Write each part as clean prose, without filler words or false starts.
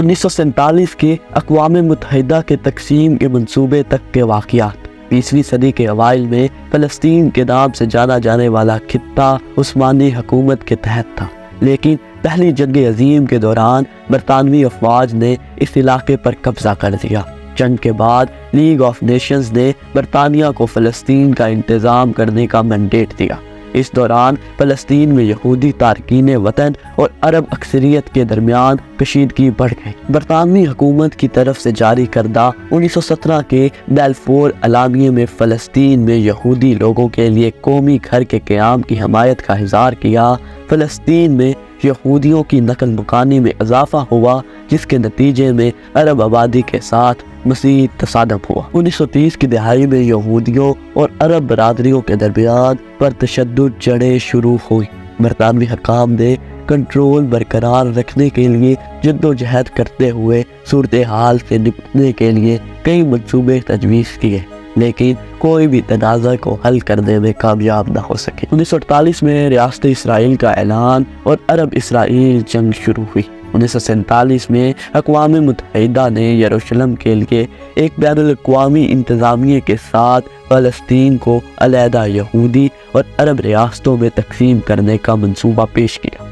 1947 کے اقوام متحدہ کے تقسیم کے منصوبے تک کے واقعات۔ 20ویں صدی کے اوائل میں فلسطین کے نام سے جانا جانے والا خطہ عثمانی حکومت کے تحت تھا، لیکن پہلی جنگ عظیم کے دوران برطانوی افواج نے اس علاقے پر قبضہ کر دیا۔ جنگ کے بعد لیگ آف نیشنز نے برطانیہ کو فلسطین کا انتظام کرنے کا مینڈیٹ دیا۔ اس دوران فلسطین میں یہودی تارکین وطن اور عرب اکثریت کے درمیان کشیدگی بڑھ گئی۔ برطانوی حکومت کی طرف سے جاری کردہ 1917 کے بیلفور اعلامیے میں فلسطین میں یہودی لوگوں کے لیے قومی گھر کے قیام کی حمایت کا اظہار کیا۔ فلسطین میں یہودیوں کی نقل مکانی میں اضافہ ہوا، جس کے نتیجے میں عرب آبادی کے ساتھ مزید تصادم ہوا۔ 1930 کی دہائی میں یہودیوں اور عرب برادریوں کے درمیان پرتشدد جڑیں شروع ہوئی۔ برطانوی حکام نے کنٹرول برقرار رکھنے کے لیے جدوجہد کرتے ہوئے صورتحال سے نپٹنے کے لیے کئی منصوبے تجویز کیے، لیکن کوئی بھی تنازع کو حل کرنے میں کامیاب نہ ہو سکے۔ 1948 میں ریاست اسرائیل کا اعلان اور عرب اسرائیل جنگ شروع ہوئی۔ 1947 میں اقوام متحدہ نے یروشلم کے لیے ایک بین الاقوامی انتظامیہ کے ساتھ فلسطین کو علیحدہ یہودی اور عرب ریاستوں میں تقسیم کرنے کا منصوبہ پیش کیا۔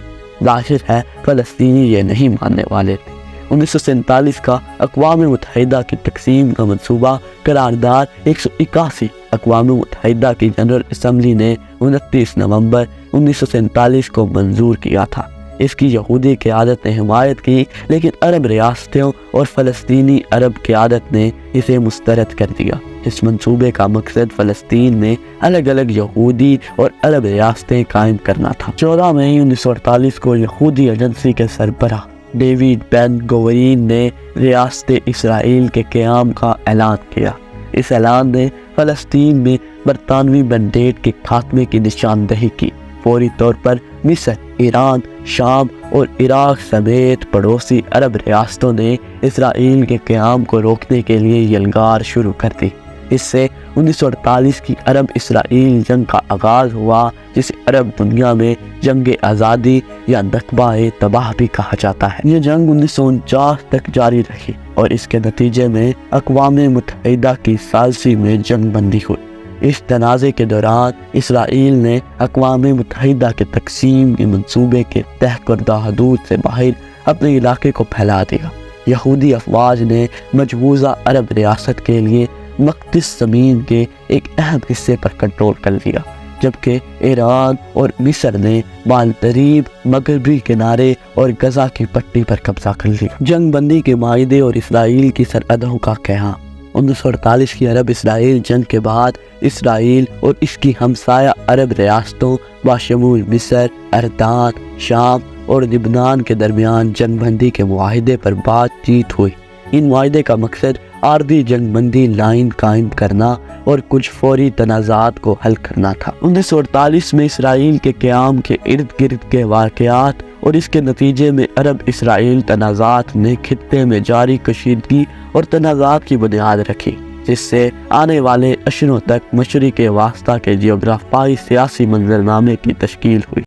ظاہر ہے فلسطینی یہ نہیں ماننے والے تھے۔ 1947 کا اقوام متحدہ کی تقسیم کا منصوبہ قرارداد 181 اقوام متحدہ کی جنرل اسمبلی نے 29 نومبر 1947 کو منظور کیا تھا۔ اس کی یہودی قیادت نے حمایت کی، لیکن عرب ریاستوں اور فلسطینی عرب قیادت نے اسے مسترد کر دیا۔ اس منصوبے کا مقصد فلسطین میں الگ الگ یہودی اور عرب ریاستیں قائم کرنا تھا۔ 14 مئی 1948 کو یہودی ایجنسی کے سربراہ ڈیوڈ بین گورین نے ریاست اسرائیل کے قیام کا اعلان کیا۔ اس اعلان نے فلسطین میں برطانوی مینڈیٹ کے خاتمے کی نشاندہی کی۔ فوری طور پر مصر، ایران، شام اور عراق سمیت پڑوسی عرب ریاستوں نے اسرائیل کے قیام کو روکنے کے لیے یلغار شروع کر دی۔ اس سے 1948 کی عرب اسرائیل جنگ کا آغاز ہوا، جسے عرب دنیا میں جنگ آزادی یا نکبہ تباہ بھی کہا جاتا ہے۔ یہ جنگ 1949 تک جاری رہی اور اس کے نتیجے میں اقوام متحدہ کی ثالثی میں جنگ بندی ہوئی۔ اس تنازع کے دوران اسرائیل نے اقوام متحدہ کے تقسیم کے منصوبے کے طے کردہ حدود سے باہر اپنے علاقے کو پھیلا دیا۔ یہودی افواج نے مجوزہ عرب ریاست کے لیے مقدس زمین کے ایک اہم حصے پر کنٹرول کر لیا، جبکہ ایران اور مصر نے بالتریب مغربی کنارے اور غزہ کی پٹی پر قبضہ کر لیا۔ جنگ بندی کے معاہدے اور اسرائیل کی سرحدوں کا قیام۔ 1948 کی عرب اسرائیل جنگ کے بعد اسرائیل اور اس کی ہمسایہ عرب ریاستوں بشمول مصر، اردن، شام اور لبنان کے درمیان جنگ بندی کے معاہدے پر بات چیت ہوئی۔ ان معاہدے کا مقصد عارضی جنگ بندی لائن قائم کرنا اور کچھ فوری تنازعات کو حل کرنا تھا۔ 1948 میں اسرائیل کے قیام کے ارد گرد کے واقعات اور اس کے نتیجے میں عرب اسرائیل تنازعات نے خطے میں جاری کشیدگی اور تنازعات کی بنیاد رکھی، جس سے آنے والے عشروں تک مشرق وسطیٰ کے جغرافیائی سیاسی منظرنامے کی تشکیل ہوئی۔